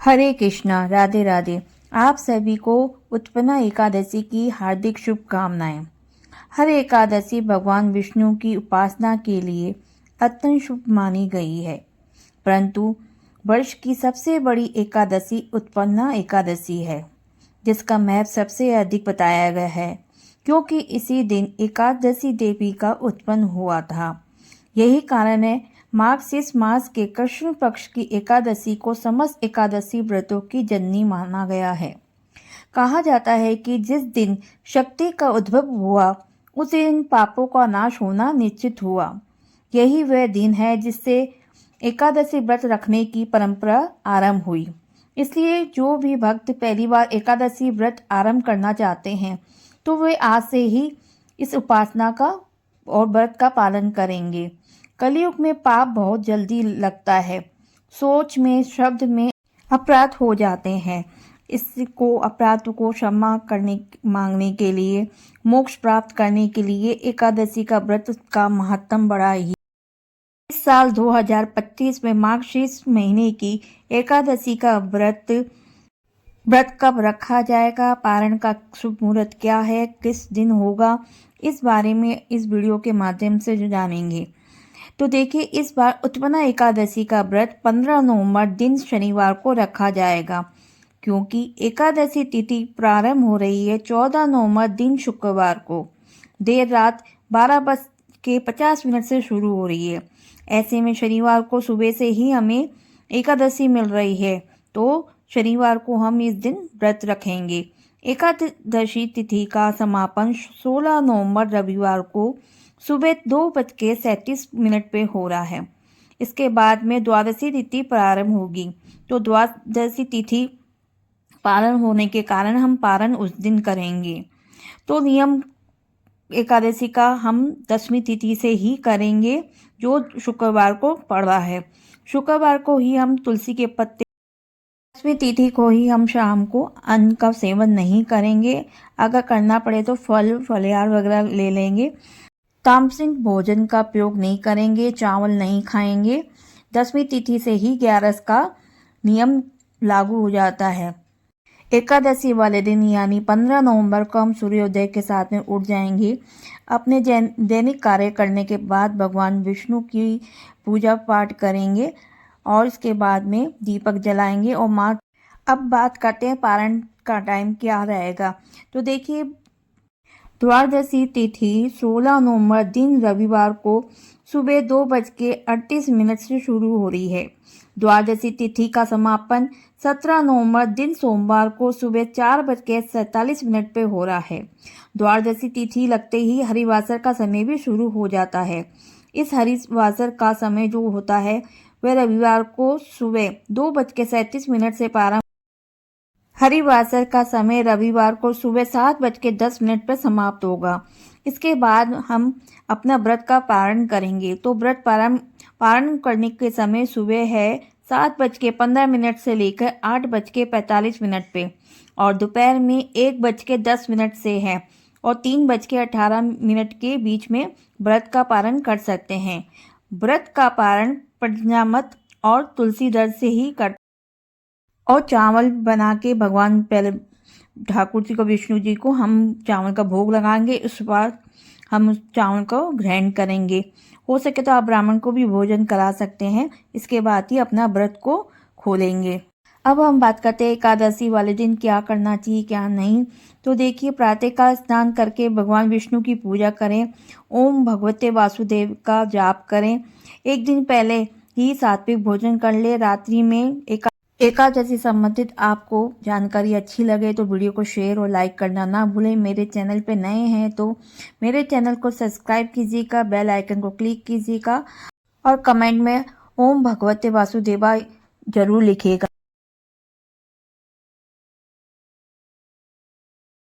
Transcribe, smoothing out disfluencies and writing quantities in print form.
हरे कृष्णा, राधे राधे। आप सभी को उत्पन्ना एकादशी की हार्दिक शुभकामनाएं। हर एकादशी भगवान विष्णु की उपासना के लिए अत्यंत शुभ मानी गई है, परंतु वर्ष की सबसे बड़ी एकादशी उत्पन्ना एकादशी है, जिसका महत्व सबसे अधिक बताया गया है, क्योंकि इसी दिन एकादशी देवी का उत्पन्न हुआ था। यही कारण है मार्गशीर्ष मास के कृष्ण पक्ष की एकादशी को समस्त एकादशी व्रतों की जननी माना गया है। कहा जाता है कि जिस दिन शक्ति का उद्भव हुआ उस दिन पापों का नाश होना निश्चित हुआ। यही वह दिन है जिससे एकादशी व्रत रखने की परंपरा आरंभ हुई। इसलिए जो भी भक्त पहली बार एकादशी व्रत आरंभ करना चाहते हैं तो वे आज से ही इस उपासना का और व्रत का पालन करेंगे। कलयुग में पाप बहुत जल्दी लगता है, सोच में शब्द में अपराध हो जाते हैं। इसको अपराध को क्षमा करने मांगने के लिए, मोक्ष प्राप्त करने के लिए एकादशी का व्रत का महत्व बड़ा ही। इस साल 2025 में मार्गशीर्ष महीने की एकादशी का व्रत कब रखा जाएगा, पारण का शुभ मुहूर्त क्या है, किस दिन होगा, इस बारे में इस वीडियो के माध्यम से जानेंगे। तो देखिए, इस बार उत्पन्ना एकादशी का व्रत 15 नवंबर दिन शनिवार को रखा जाएगा, क्योंकि एकादशी तिथि प्रारंभ हो रही है 14 नवंबर दिन शुक्रवार को देर रात 12:50 से शुरू हो रही है। ऐसे में शनिवार को सुबह से ही हमें एकादशी मिल रही है, तो शनिवार को हम इस दिन व्रत रखेंगे। एकादशी तिथि का समापन 16 नवंबर रविवार को सुबह 2:37 पे हो रहा है। इसके बाद में द्वादशी तिथि प्रारंभ होगी, तो द्वादशी तिथि पारण होने के कारण हम पारण उस दिन करेंगे। तो नियम एकादशी का हम 10वीं तिथि से ही करेंगे, जो शुक्रवार को पड़ रहा है। शुक्रवार को ही हम तुलसी के पत्ते, 10वीं तिथि को ही हम शाम को अन्न का सेवन नहीं करेंगे। अगर करना पड़े तो फल फलिहार वगैरह ले लेंगे। तामसिक भोजन का प्रयोग नहीं करेंगे, चावल नहीं खाएंगे। 10वीं तिथि से ही 11 का नियम लागू हो जाता है। एकादशी वाले दिन यानी 15 नवंबर को हम सूर्योदय के साथ में उठ जाएंगे। अपने दैनिक कार्य करने के बाद भगवान विष्णु की पूजा पाठ करेंगे और इसके बाद में दीपक जलाएंगे। और अब बात करते हैं पारण का टाइम क्या रहेगा। तो देखिए, द्वादशी तिथि 16 नवंबर दिन रविवार को सुबह 2:38 से शुरू हो रही है। द्वादशी तिथि का समापन 17 नवंबर दिन सोमवार को सुबह 4:47 पे हो रहा है। द्वादशी तिथि लगते ही हरिवासर का समय भी शुरू हो जाता है। इस हरिवासर का समय जो होता है वह रविवार को सुबह 2:37 से प्रारंभ। हरिवासर का समय रविवार को सुबह 7:10 पर समाप्त होगा। इसके बाद हम अपना व्रत का पारण करेंगे। तो व्रत पारण करने के समय सुबह है 7:15 से लेकर 8:45 पे, और दोपहर में 1:10 से है, और 3:18 के बीच में व्रत का पारण कर सकते हैं। व्रत का पारण पंचामृत और तुलसी दल से ही कर, और चावल बना के भगवान, पहले ठाकुर जी को, विष्णु जी को हम चावल का भोग लगाएंगे। उस बाद हम उस चावल को ग्रहण करेंगे। हो सके तो आप ब्राह्मण को भी भोजन करा सकते हैं। इसके बाद ही अपना व्रत को खोलेंगे। अब हम बात करते हैं एकादशी वाले दिन क्या करना चाहिए क्या नहीं। तो देखिए, प्रातःकाल स्नान करके भगवान विष्णु की पूजा करें, ओम भगवते वासुदेव का जाप करें। एक दिन पहले ही सात्विक भोजन कर ले। रात्रि में एकादशी संबंधित आपको जानकारी अच्छी लगे तो वीडियो को शेयर और लाइक करना ना भूलें। मेरे चैनल पे नए हैं तो मेरे चैनल को सब्सक्राइब कीजिएगा, बेल आइकन को क्लिक कीजिएगा और कमेंट में ओम भगवते वासुदेवाय जरूर लिखिएगा।